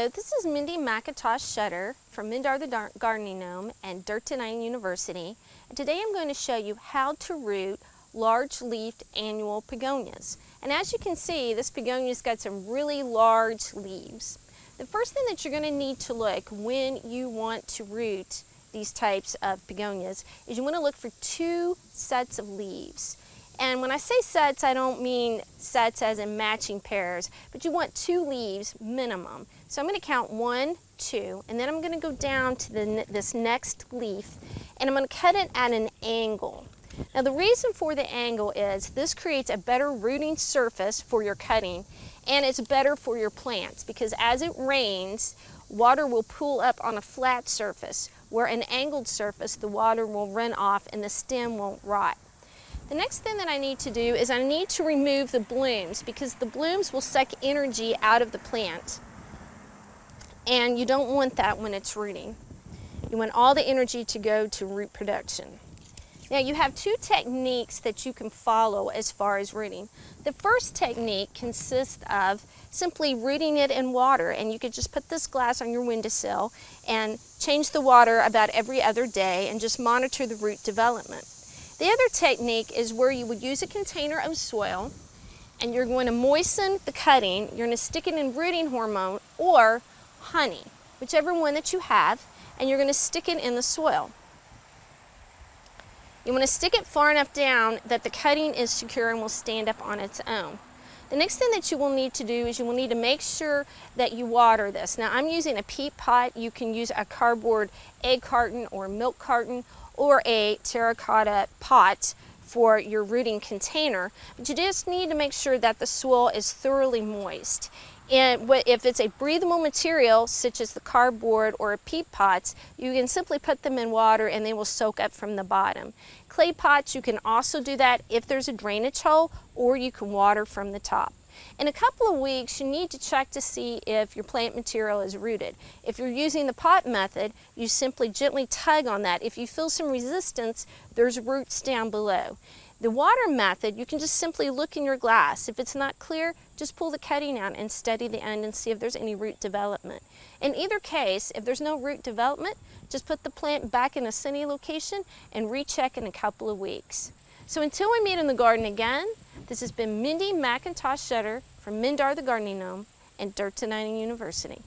Hello, this is Mindy McIntosh Shutter from Mindar the Gardening Gnome and Dirt to 9 University. And today I'm going to show you how to root large-leafed annual begonias. And as you can see, this begonia's got some really large leaves. The first thing that you're going to need to look when you want to root these types of begonias is you want to look for two sets of leaves. And when I say sets, I don't mean sets as in matching pairs, but you want two leaves minimum. So I'm going to count 1, 2, and then I'm going to go down to this next leaf, and I'm going to cut it at an angle. Now the reason for the angle is this creates a better rooting surface for your cutting, and it's better for your plants because as it rains, water will pool up on a flat surface, where an angled surface, the water will run off and the stem won't rot. The next thing that I need to do is I need to remove the blooms because the blooms will suck energy out of the plant, and you don't want that when it's rooting. You want all the energy to go to root production. Now you have two techniques that you can follow as far as rooting. The first technique consists of simply rooting it in water, and you could just put this glass on your windowsill and change the water about every other day and just monitor the root development. The other technique is where you would use a container of soil and you're going to moisten the cutting. You're going to stick it in rooting hormone or honey, whichever one that you have, and you're going to stick it in the soil. You want to stick it far enough down that the cutting is secure and will stand up on its own. The next thing that you will need to do is you will need to make sure that you water this. Now I'm using a peat pot. You can use a cardboard egg carton or milk carton or a terracotta pot for your rooting container, but you just need to make sure that the soil is thoroughly moist. And if it's a breathable material such as the cardboard or peat pots, you can simply put them in water and they will soak up from the bottom. Clay pots, you can also do that if there's a drainage hole, or you can water from the top. In a couple of weeks, you need to check to see if your plant material is rooted. If you're using the pot method, you simply gently tug on that. If you feel some resistance, there's roots down below. The water method, you can just simply look in your glass. If it's not clear, just pull the cutting out and study the end and see if there's any root development. In either case, if there's no root development, just put the plant back in a sunny location and recheck in a couple of weeks. So until we meet in the garden again, this has been Mindy McIntosh Shutter from Mindar the Gardening Gnome and Dirt to 9 University.